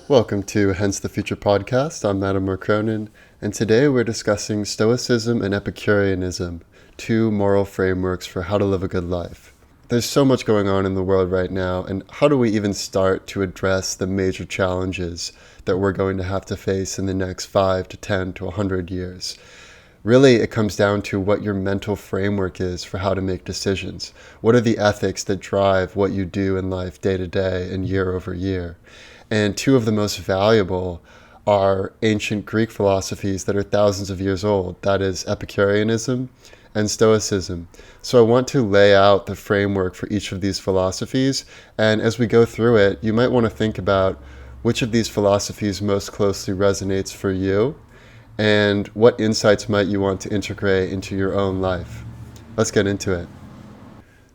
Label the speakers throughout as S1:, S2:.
S1: Welcome to Hence the Future podcast. I'm Mattimore, and today we're discussing Stoicism and Epicureanism, two moral frameworks for how to live a good life. There's so much going on in the world right now, and how do we even start to address the major challenges that we're going to have to face in the next 5 to 10 to 100 years? Really, it comes down to what your mental framework is for how to make decisions. What are the ethics that drive what you do in life day to day and year over year? And two of the most valuable are ancient Greek philosophies that are thousands of years old. That is Epicureanism and Stoicism. So I want to lay out the framework for each of these philosophies. And as we go through it, you might want to think about which of these philosophies most closely resonates for you and what insights might you want to integrate into your own life. Let's get into it.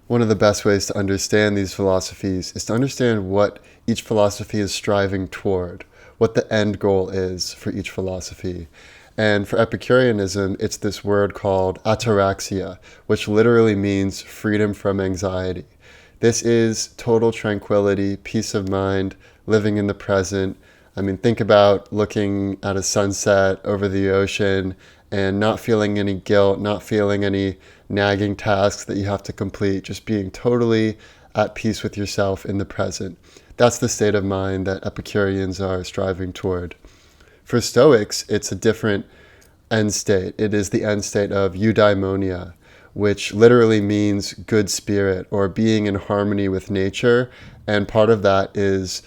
S1: One of the best ways to understand these philosophies is to understand what each philosophy is striving toward, what the end goal is for each philosophy. And for Epicureanism, it's this word called Ataraxia, which literally means freedom from anxiety. This is total tranquility, peace of mind, living in the present. Think about looking at a sunset over the ocean and not feeling any guilt, not feeling any nagging tasks that you have to complete, just being totally at peace with yourself in the present. That's the state of mind that Epicureans are striving toward. For Stoics, it's a different end state. It is the end state of Eudaimonia, which literally means good spirit or being in harmony with nature. And part of that is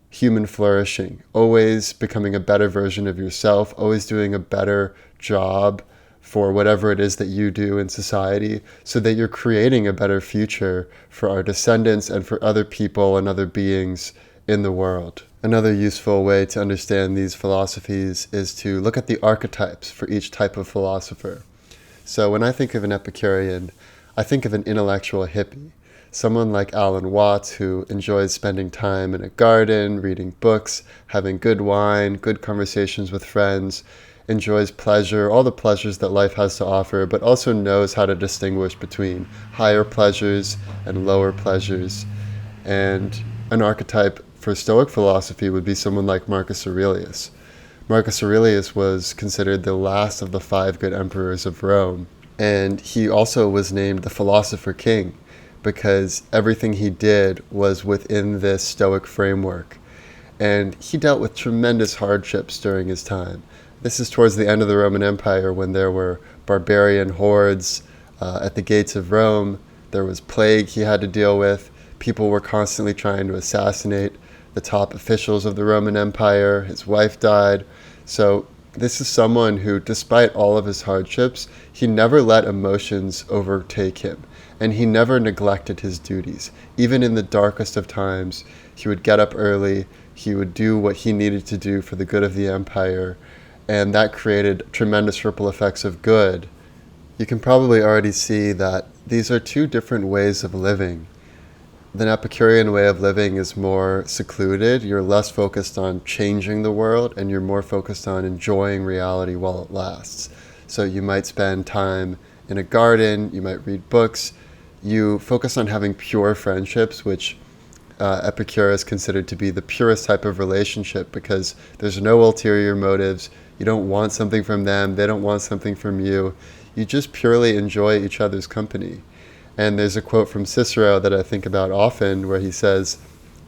S1: human flourishing, always becoming a better version of yourself, always doing a better job for whatever it is that you do in society, so that you're creating a better future for our descendants and for other people and other beings in the world. Another useful way to understand these philosophies is to look at the archetypes for each type of philosopher. So when I think of an Epicurean, I think of an intellectual hippie. Someone like Alan Watts, who enjoys spending time in a garden, reading books, having good wine, good conversations with friends, enjoys pleasure, all the pleasures that life has to offer, but also knows how to distinguish between higher pleasures and lower pleasures. And an archetype for Stoic philosophy would be someone like Marcus Aurelius. Marcus Aurelius was considered the last of the 5 good emperors of Rome, and he also was named the philosopher king, because everything he did was within this Stoic framework. And he dealt with tremendous hardships during his time. This is towards the end of the Roman Empire, when there were barbarian hordes at the gates of Rome. There was plague he had to deal with. People were constantly trying to assassinate the top officials of the Roman Empire. His wife died. So this is someone who, despite all of his hardships, he never let emotions overtake him. And he never neglected his duties. Even in the darkest of times, he would get up early, he would do what he needed to do for the good of the empire, and that created tremendous ripple effects of good. You can probably already see that these are two different ways of living. The Epicurean way of living is more secluded. You're less focused on changing the world, and you're more focused on enjoying reality while it lasts. So you might spend time in a garden, you might read books, you focus on having pure friendships, which Epicurus considered to be the purest type of relationship, because there's no ulterior motives. You don't want something from them, they don't want something from you. You just purely enjoy each other's company. And there's a quote from Cicero that I think about often, where he says,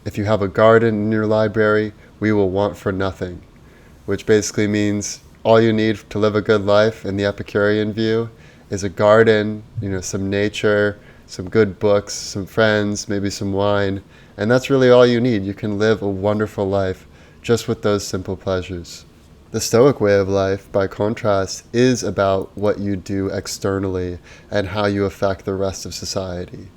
S1: "If you have a garden in your library, we will want for nothing," which basically means all you need to live a good life in the Epicurean view is a garden, some nature, some good books, some friends, maybe some wine, and that's really all you need. You can live a wonderful life just with those simple pleasures. The Stoic way of life, by contrast, is about what you do externally and how you affect the rest of society.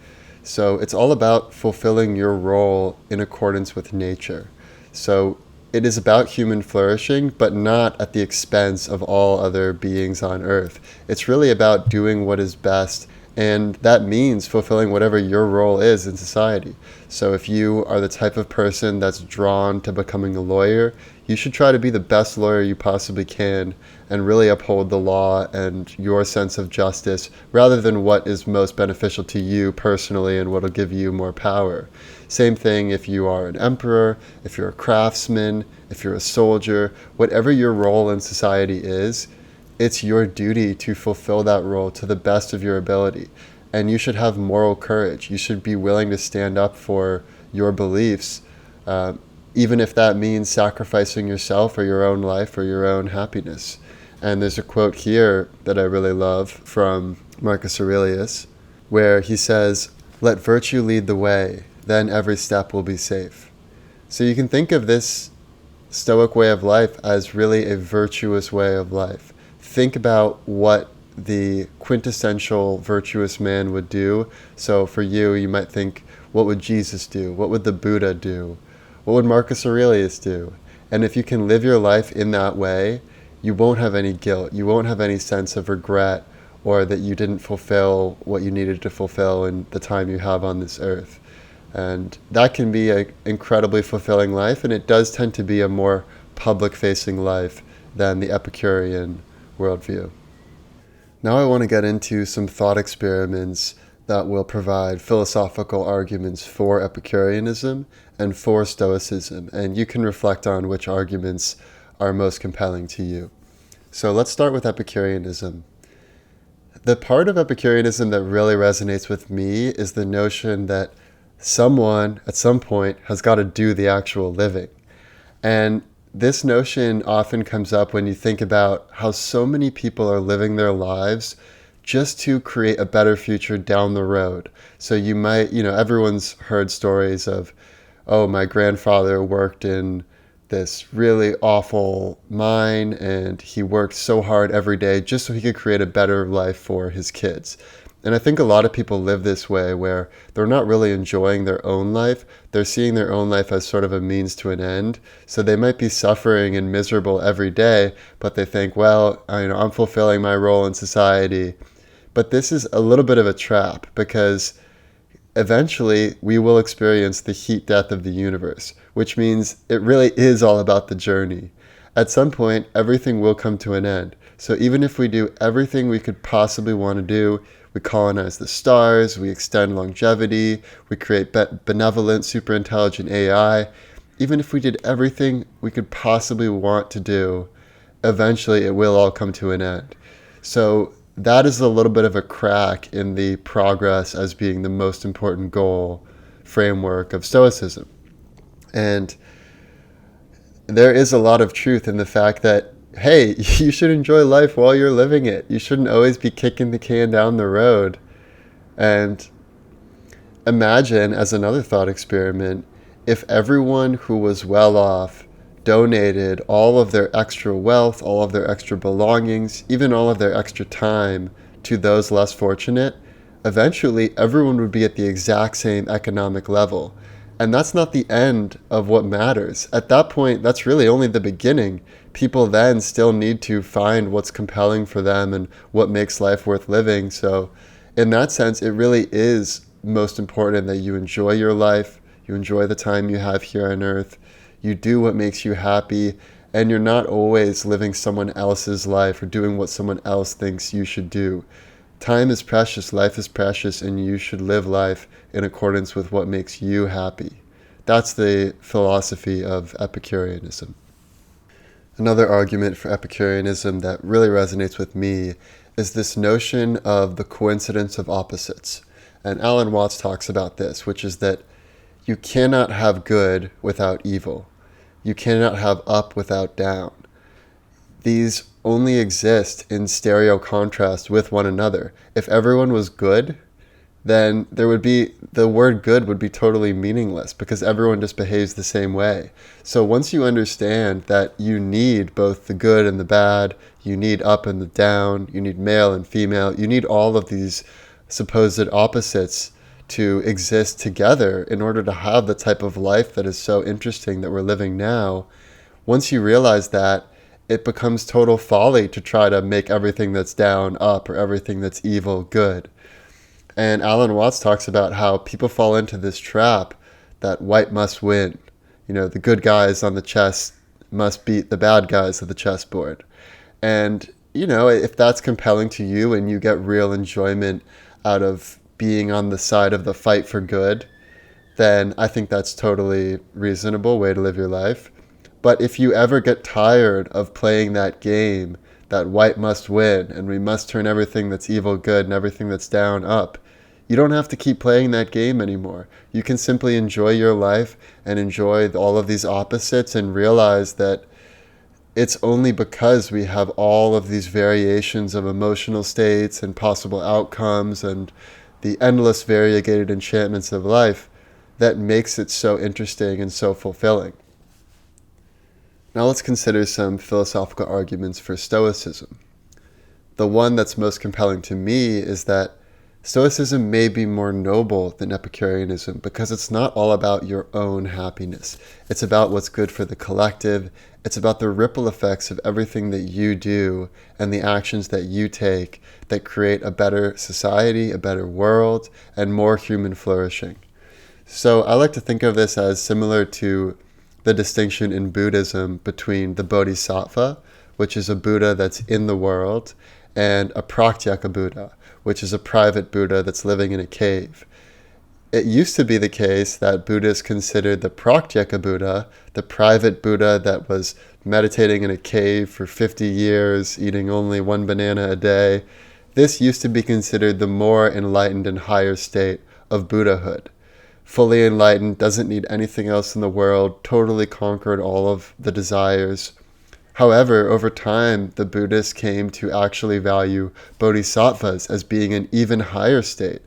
S1: So it's all about fulfilling your role in accordance with nature. So it is about human flourishing, but not at the expense of all other beings on earth. It's really about doing what is best And that means fulfilling whatever your role is in society. So if you are the type of person that's drawn to becoming a lawyer, you should try to be the best lawyer you possibly can and really uphold the law and your sense of justice rather than what is most beneficial to you personally and what will give you more power. Same thing if you are an emperor, if you're a craftsman, if you're a soldier, whatever your role in society is, it's your duty to fulfill that role to the best of your ability. And you should have moral courage. You should be willing to stand up for your beliefs, even if that means sacrificing yourself or your own life or your own happiness. And there's a quote here that I really love from Marcus Aurelius, where he says, "Let virtue lead the way, then every step will be safe." So you can think of this Stoic way of life as really a virtuous way of life. Think about what the quintessential virtuous man would do. So for you, you might think, what would Jesus do? What would the Buddha do? What would Marcus Aurelius do? And if you can live your life in that way, you won't have any guilt. You won't have any sense of regret or that you didn't fulfill what you needed to fulfill in the time you have on this earth. And that can be an incredibly fulfilling life, and it does tend to be a more public-facing life than the Epicurean worldview. Now I want to get into some thought experiments that will provide philosophical arguments for Epicureanism and for Stoicism, and you can reflect on which arguments are most compelling to you. So let's start with Epicureanism. The part of Epicureanism that really resonates with me is the notion that someone at some point has got to do the actual living. And this notion often comes up when you think about how so many people are living their lives just to create a better future down the road. So you might, everyone's heard stories of, oh, my grandfather worked in this really awful mine and he worked so hard every day just so he could create a better life for his kids. And I think a lot of people live this way where they're not really enjoying their own life. They're seeing their own life as sort of a means to an end. So they might be suffering and miserable every day, but they think, well, I'm fulfilling my role in society. But this is a little bit of a trap because eventually we will experience the heat death of the universe, which means it really is all about the journey. At some point, everything will come to an end. So even if we do everything we could possibly want to do, we colonize the stars, we extend longevity, we create benevolent, super intelligent AI. Even if we did everything we could possibly want to do, eventually it will all come to an end. So that is a little bit of a crack in the progress as being the most important goal framework of Stoicism. And there is a lot of truth in the fact that, hey, you should enjoy life while you're living it. You shouldn't always be kicking the can down the road. And imagine, as another thought experiment, if everyone who was well off donated all of their extra wealth, all of their extra belongings, even all of their extra time to those less fortunate, eventually everyone would be at the exact same economic level. And that's not the end of what matters. At that point, that's really only the beginning. People then still need to find what's compelling for them and what makes life worth living. So in that sense, it really is most important that you enjoy your life, you enjoy the time you have here on earth, you do what makes you happy, and you're not always living someone else's life or doing what someone else thinks you should do. Time is precious, life is precious, and you should live life in accordance with what makes you happy. That's the philosophy of Epicureanism. Another argument for Epicureanism that really resonates with me is this notion of the coincidence of opposites. And Alan Watts talks about this, which is that you cannot have good without evil. You cannot have up without down. These only exist in stereo contrast with one another. If everyone was good, then the word good would be totally meaningless because everyone just behaves the same way. So once you understand that you need both the good and the bad, you need up and the down, you need male and female, you need all of these supposed opposites to exist together in order to have the type of life that is so interesting that we're living now. Once you realize that, it becomes total folly to try to make everything that's down up or everything that's evil good. And Alan Watts talks about how people fall into this trap that white must win. The good guys on the chess must beat the bad guys of the chessboard. And, if that's compelling to you and you get real enjoyment out of being on the side of the fight for good, then I think that's totally reasonable way to live your life. But if you ever get tired of playing that game, that white must win, and we must turn everything that's evil good and everything that's down up, you don't have to keep playing that game anymore. You can simply enjoy your life and enjoy all of these opposites and realize that it's only because we have all of these variations of emotional states and possible outcomes and the endless variegated enchantments of life that makes it so interesting and so fulfilling. Now let's consider some philosophical arguments for Stoicism. The one that's most compelling to me is that Stoicism may be more noble than Epicureanism because it's not all about your own happiness. It's about what's good for the collective. It's about the ripple effects of everything that you do and the actions that you take that create a better society, a better world, and more human flourishing. So I like to think of this as similar to the distinction in Buddhism between the Bodhisattva, which is a Buddha that's in the world, and a Pratyeka Buddha, which is a private Buddha that's living in a cave. It used to be the case that Buddhists considered the Pratyeka Buddha, the private Buddha that was meditating in a cave for 50 years, eating only one banana a day. This used to be considered the more enlightened and higher state of Buddhahood. Fully enlightened, doesn't need anything else in the world, totally conquered all of the desires. However, over time, the Buddhists came to actually value bodhisattvas as being an even higher state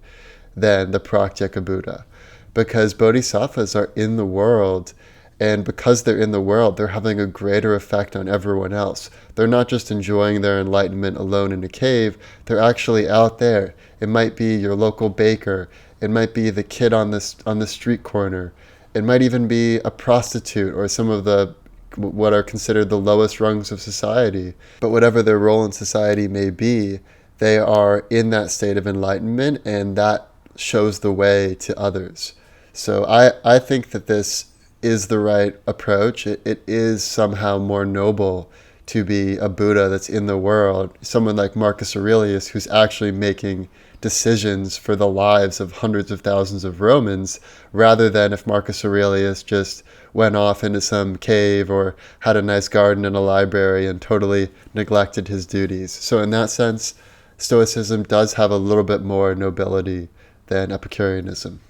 S1: than the Pratyeka Buddha, because bodhisattvas are in the world, and because they're in the world, they're having a greater effect on everyone else. They're not just enjoying their enlightenment alone in a cave, they're actually out there. It might be your local baker, it might be the kid on the street corner, it might even be a prostitute or some of the what are considered the lowest rungs of society. But whatever their role in society may be, they are in that state of enlightenment, and that shows the way to others. So I think that this is the right approach. It is somehow more noble to be a Buddha that's in the world, someone like Marcus Aurelius who's actually making decisions for the lives of hundreds of thousands of Romans, rather than if Marcus Aurelius just went off into some cave or had a nice garden and a library and totally neglected his duties. So in that sense, Stoicism does have a little bit more nobility than Epicureanism.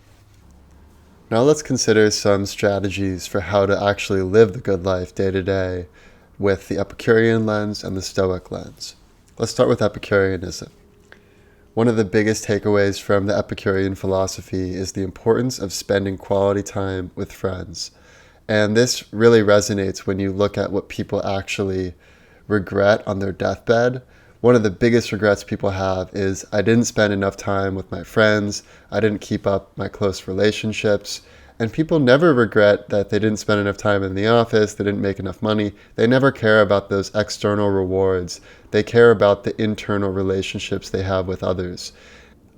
S1: Now let's consider some strategies for how to actually live the good life day to day with the Epicurean lens and the Stoic lens. Let's start with Epicureanism. One of the biggest takeaways from the Epicurean philosophy is the importance of spending quality time with friends. And this really resonates when you look at what people actually regret on their deathbed. One of the biggest regrets people have is, I didn't spend enough time with my friends, I didn't keep up my close relationships. And people never regret that they didn't spend enough time in the office, they didn't make enough money. They never care about those external rewards. They care about the internal relationships they have with others.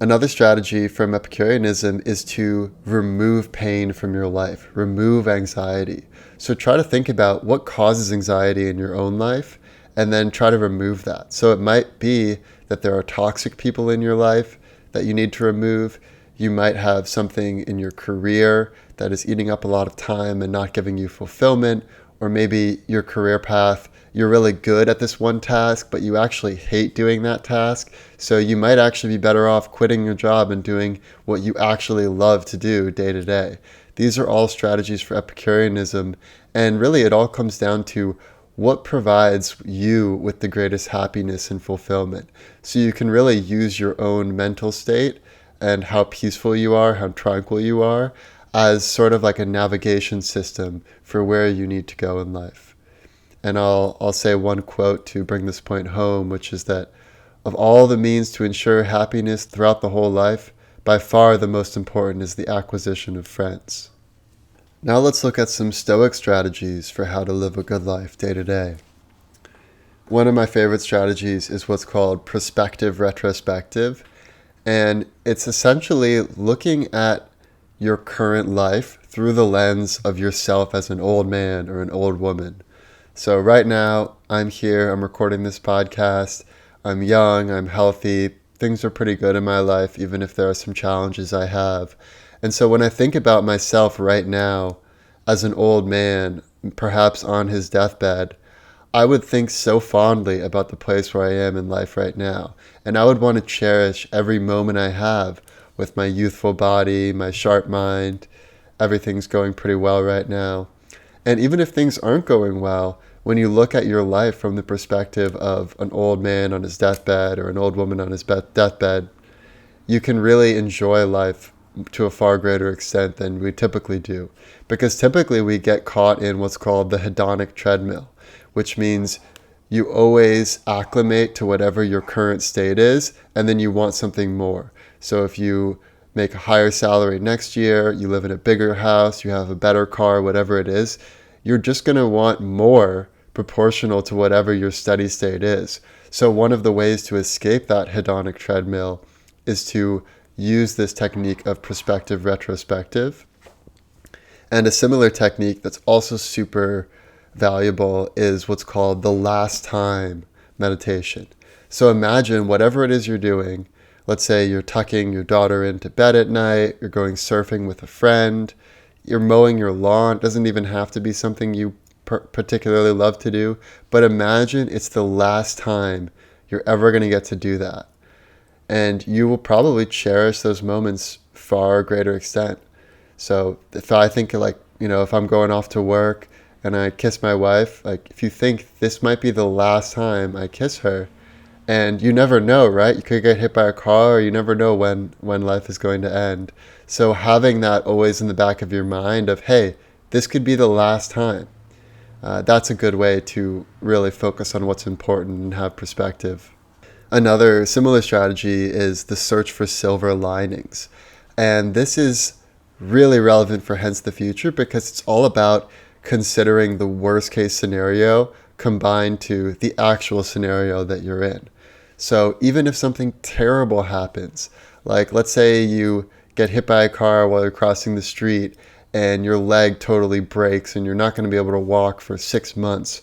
S1: Another strategy from Epicureanism is to remove pain from your life, remove anxiety. So try to think about what causes anxiety in your own life, and then try to remove that. So it might be that there are toxic people in your life that you need to remove. You might have something in your career that is eating up a lot of time and not giving you fulfillment, or maybe your career path, you're really good at this one task, but you actually hate doing that task. So you might actually be better off quitting your job and doing what you actually love to do day to day. These are all strategies for Epicureanism, and really it all comes down to what provides you with the greatest happiness and fulfillment. So you can really use your own mental state and how peaceful you are, how tranquil you are, as sort of like a navigation system for where you need to go in life. And I'll say one quote to bring this point home, which is that of all the means to ensure happiness throughout the whole life, by far the most important is the acquisition of friends. Now let's look at some Stoic strategies for how to live a good life day to day. One of my favorite strategies is what's called prospective retrospective. And it's essentially looking at your current life through the lens of yourself as an old man or an old woman. So right now, I'm here, I'm recording this podcast, I'm young, I'm healthy, things are pretty good in my life, even if there are some challenges I have. And so when I think about myself right now as an old man, perhaps on his deathbed, I would think so fondly about the place where I am in life right now. And I would want to cherish every moment I have with my youthful body, my sharp mind. Everything's going pretty well right now. And even if things aren't going well, when you look at your life from the perspective of an old man on his deathbed or an old woman on his deathbed, you can really enjoy life to a far greater extent than we typically do. Because typically we get caught in what's called the hedonic treadmill, which means you always acclimate to whatever your current state is, and then you want something more. So if you make a higher salary next year, you live in a bigger house, you have a better car, whatever it is, you're just going to want more proportional to whatever your steady state is. So one of the ways to escape that hedonic treadmill is to use this technique of prospective retrospective. And a similar technique that's also super valuable is what's called the last time meditation. So imagine whatever it is you're doing. Let's say you're tucking your daughter into bed at night, you're going surfing with a friend, you're mowing your lawn. It doesn't even have to be something you particularly love to do, but imagine it's the last time you're ever going to get to do that. And you will probably cherish those moments far greater extent. So if I think if I'm going off to work and I kiss my wife, if you think this might be the last time I kiss her, and you never know, right? You could get hit by a car, or you never know when life is going to end. So having that always in the back of your mind of, hey, this could be the last time. That's a good way to really focus on what's important and have perspective. Another similar strategy is the search for silver linings. And this is really relevant for Hence the Future because it's all about considering the worst case scenario combined to the actual scenario that you're in. So even if something terrible happens, like let's say you get hit by a car while you're crossing the street and your leg totally breaks and you're not going to be able to walk for 6 months,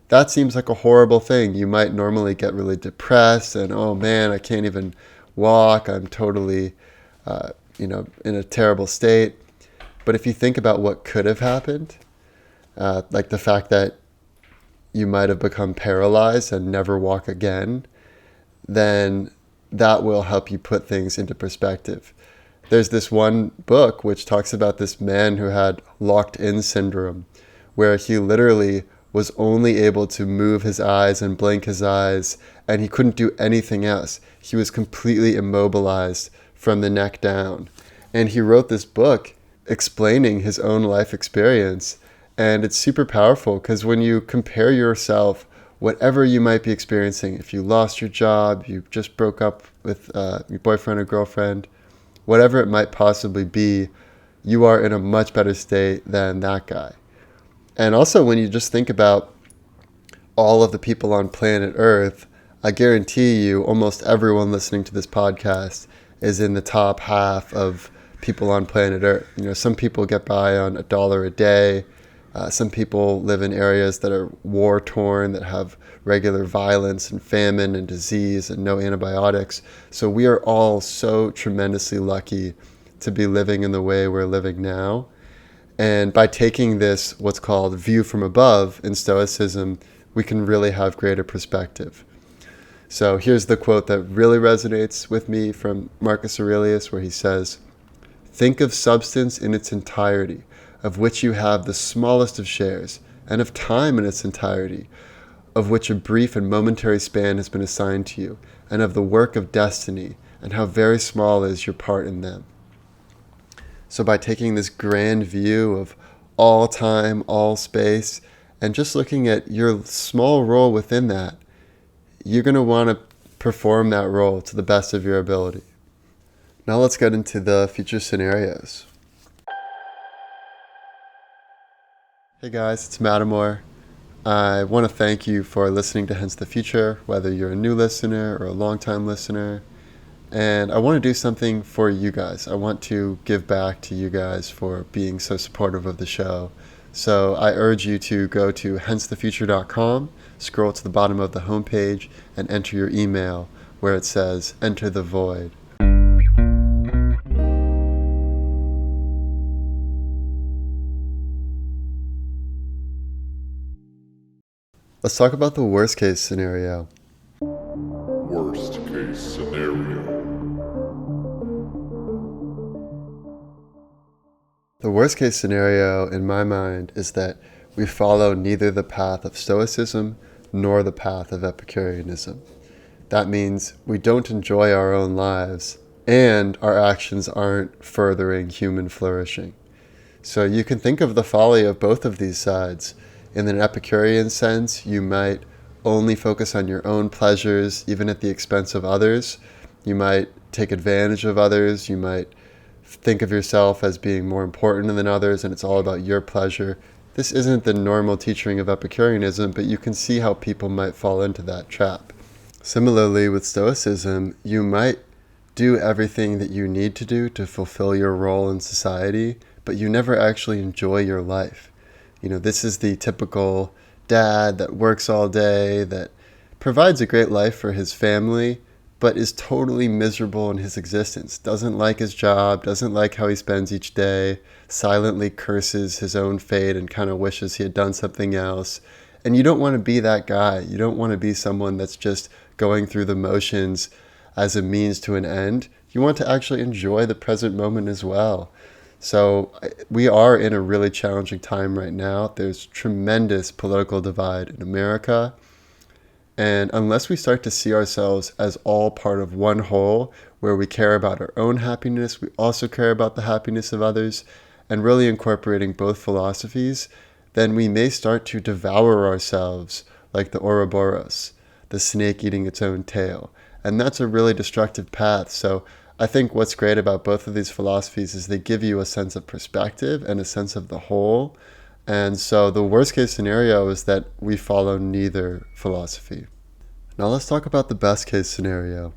S1: that seems like a horrible thing. You might normally get really depressed and, oh man, I can't even walk. I'm totally, in a terrible state. But if you think about what could have happened, like the fact that you might have become paralyzed and never walk again, then that will help you put things into perspective. There's this one book which talks about this man who had locked-in syndrome, where he literally was only able to move his eyes and blink his eyes, and he couldn't do anything else. He was completely immobilized from the neck down. And he wrote this book explaining his own life experience. And it's super powerful because when you compare yourself, whatever you might be experiencing, if you lost your job, you just broke up with your boyfriend or girlfriend, whatever it might possibly be, you are in a much better state than that guy. And also when you just think about all of the people on planet Earth, I guarantee you almost everyone listening to this podcast is in the top half of people on planet Earth. Some people get by on $1 a day. Some people live in areas that are war-torn, that have regular violence and famine and disease and no antibiotics. So we are all so tremendously lucky to be living in the way we're living now. And by taking this, what's called view from above in Stoicism, we can really have greater perspective. So here's the quote that really resonates with me from Marcus Aurelius, where he says, "Think of substance in its entirety, of which you have the smallest of shares, and of time in its entirety, of which a brief and momentary span has been assigned to you, and of the work of destiny, and how very small is your part in them." So by taking this grand view of all time, all space, and just looking at your small role within that, you're going to want to perform that role to the best of your ability. Now let's get into the future scenarios. Hey guys, it's Mattimore. I want to thank you for listening to Hence the Future, whether you're a new listener or a long-time listener. And I want to do something for you guys. I want to give back to you guys for being so supportive of the show. So I urge you to go to hencethefuture.com, scroll to the bottom of the homepage, and enter your email where it says Enter the Void. Let's talk about the worst case scenario.
S2: Worst case scenario.
S1: The worst case scenario in my mind is that we follow neither the path of Stoicism nor the path of Epicureanism. That means we don't enjoy our own lives and our actions aren't furthering human flourishing. So you can think of the folly of both of these sides. In an Epicurean sense, you might only focus on your own pleasures, even at the expense of others. You might take advantage of others. You might think of yourself as being more important than others, and it's all about your pleasure. This isn't the normal teaching of Epicureanism, but you can see how people might fall into that trap. Similarly, with Stoicism, you might do everything that you need to do to fulfill your role in society, but you never actually enjoy your life. This is the typical dad that works all day, that provides a great life for his family, but is totally miserable in his existence, doesn't like his job, doesn't like how he spends each day, silently curses his own fate and kind of wishes he had done something else. And you don't want to be that guy. You don't want to be someone that's just going through the motions as a means to an end. You want to actually enjoy the present moment as well. So we are in a really challenging time right now. There's tremendous political divide in America. And unless we start to see ourselves as all part of one whole, where we care about our own happiness, we also care about the happiness of others, and really incorporating both philosophies, then we may start to devour ourselves like the Ouroboros, the snake eating its own tail. And that's a really destructive path. So I think what's great about both of these philosophies is they give you a sense of perspective and a sense of the whole. And so the worst case scenario is that we follow neither philosophy. Now let's talk about the best case scenario.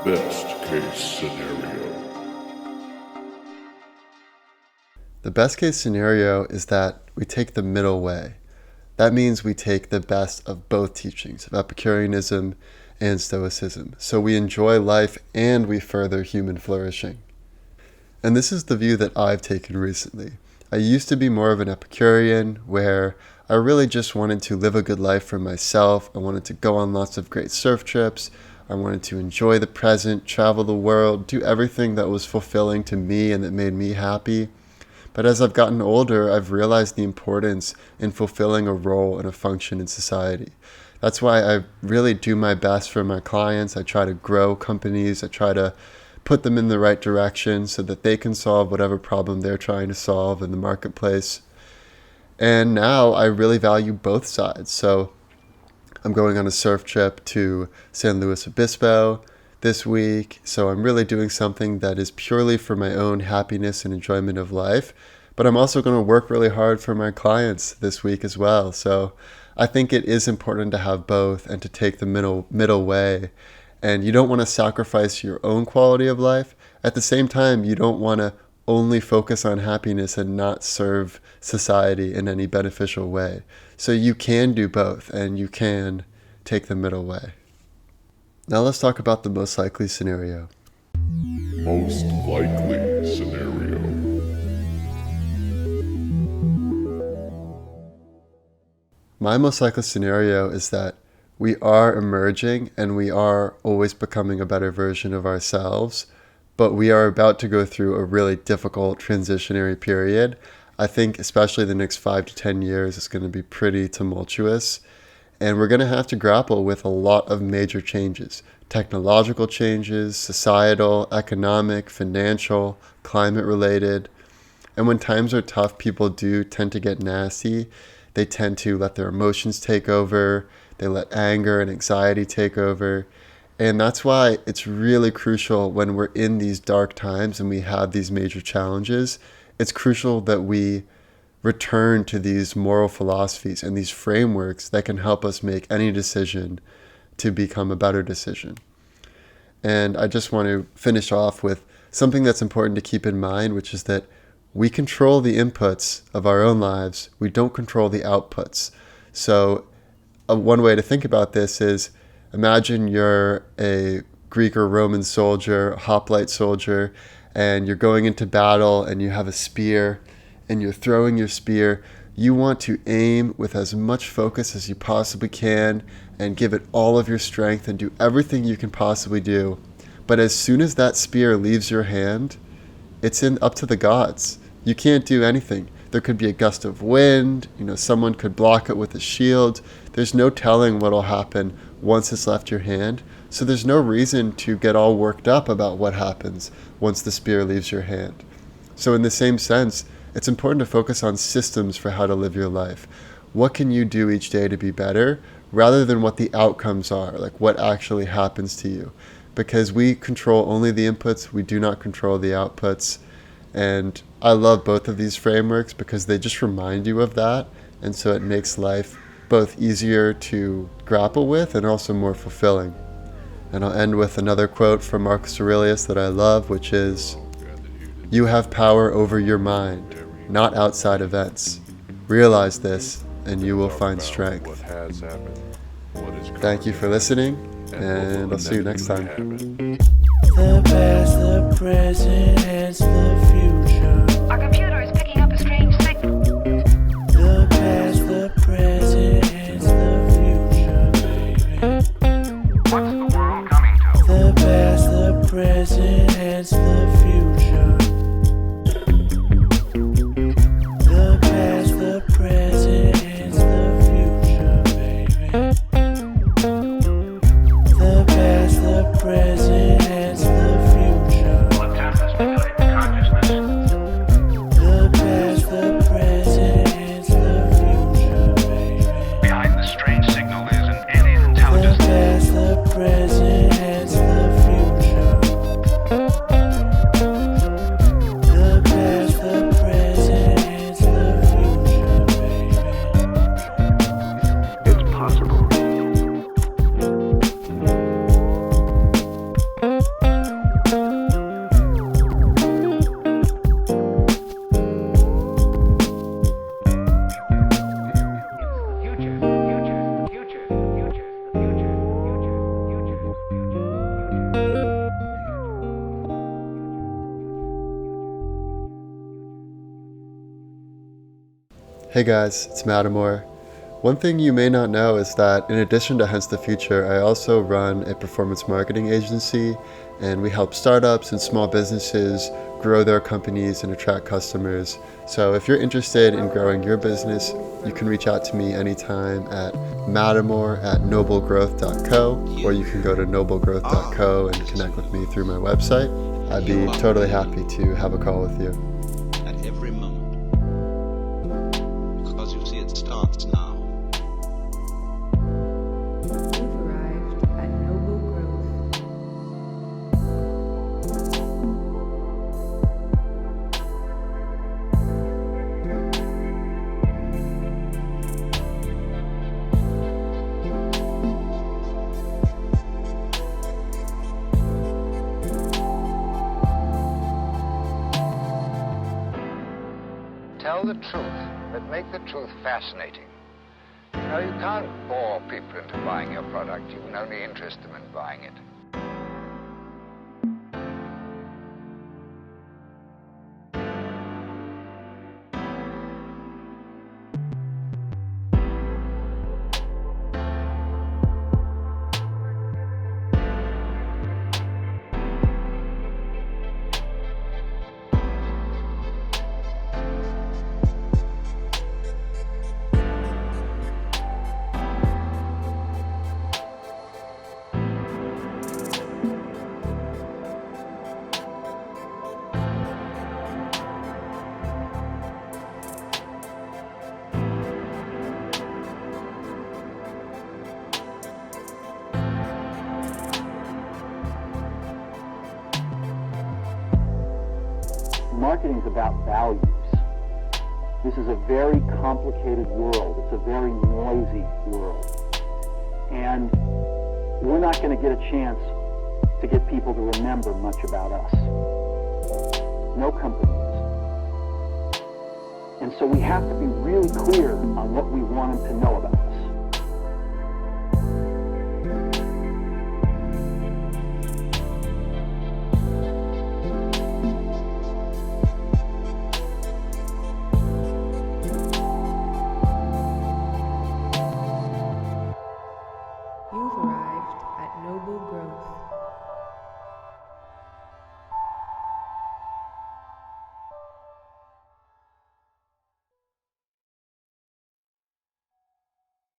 S2: Best case scenario.
S1: The best case scenario is that we take the middle way. That means we take the best of both teachings, of Epicureanism and Stoicism. So we enjoy life and we further human flourishing. And this is the view that I've taken recently. I used to be more of an Epicurean, where I really just wanted to live a good life for myself. I wanted to go on lots of great surf trips. I wanted to enjoy the present, travel the world, do everything that was fulfilling to me and that made me happy. But as I've gotten older, I've realized the importance in fulfilling a role and a function in society. That's why I really do my best for my clients. I try to grow companies. I try to put them in the right direction so that they can solve whatever problem they're trying to solve in the marketplace. And now I really value both sides. So I'm going on a surf trip to San Luis Obispo this week. So I'm really doing something that is purely for my own happiness and enjoyment of life. But I'm also going to work really hard for my clients this week as well. So I think it is important to have both and to take the middle way. And you don't want to sacrifice your own quality of life. At the same time, you don't want to only focus on happiness and not serve society in any beneficial way. So you can do both, and you can take the middle way. Now let's talk about the most likely scenario.
S2: Most likely scenario.
S1: My most likely scenario is that we are emerging and we are always becoming a better version of ourselves, but we are about to go through a really difficult transitionary period. I think especially the next 5 to 10 years is going to be pretty tumultuous, and we're going to have to grapple with a lot of major changes. Technological changes, societal, economic, financial, climate-related. And when times are tough, people do tend to get nasty. They tend to let their emotions take over. They let anger and anxiety take over. And that's why it's really crucial when we're in these dark times and we have these major challenges, it's crucial that we return to these moral philosophies and these frameworks that can help us make any decision to become a better decision. And I just want to finish off with something that's important to keep in mind, which is that we control the inputs of our own lives. We don't control the outputs. So one way to think about this is, imagine you're a Greek or Roman soldier, hoplite soldier, and you're going into battle and you have a spear and you're throwing your spear. You want to aim with as much focus as you possibly can and give it all of your strength and do everything you can possibly do. But as soon as that spear leaves your hand, it's up to the gods. You can't do anything. There could be a gust of wind, someone could block it with a shield. There's no telling what'll happen once it's left your hand. So there's no reason to get all worked up about what happens once the spear leaves your hand. So in the same sense, it's important to focus on systems for how to live your life. What can you do each day to be better, rather than what the outcomes are, like what actually happens to you? Because we control only the inputs, we do not control the outputs. And I love both of these frameworks because they just remind you of that. And so it makes life both easier to grapple with and also more fulfilling. And I'll end with another quote from Marcus Aurelius that I love, which is, "You have power over your mind, not outside events. Realize this, and you will find strength." Thank you for listening, and I'll see you next time.
S3: The past, the present, and the future.
S4: Our computer is picking up a strange signal.
S3: The past, the present, and the future, baby.
S4: What's the world coming to?
S3: The past, the present, and the future. The past, the present, and the future, baby. The past, the present, and the future.
S4: Will attempt to stimulate the consciousness.
S3: The past, the present, and the future, baby.
S4: Behind this strange signal is an alien
S3: The
S4: intelligence.
S3: past, the present, and the future. The past, the present, and the future, baby.
S4: It's possible.
S1: Hey guys, it's Mattimore. One thing you may not know is that in addition to Hence the Future, I also run a performance marketing agency, and we help startups and small businesses grow their companies and attract customers. So if you're interested in growing your business, you can reach out to me anytime at mattimore@noblegrowth.co, or you can go to noblegrowth.co and connect with me through my website. I'd be totally happy to have a call with you.
S5: At every moment. Because you see, it starts now.
S6: You've arrived at Noble Growth.
S7: Tell the truth, but make the truth fascinating. You can't bore people into buying your product. You can only interest them in buying it.
S8: Marketing is about values. This is a very complicated world. It's a very noisy world. And we're not going to get a chance to get people to remember much about us. No company is. And so we have to be really clear on what we want them to know about.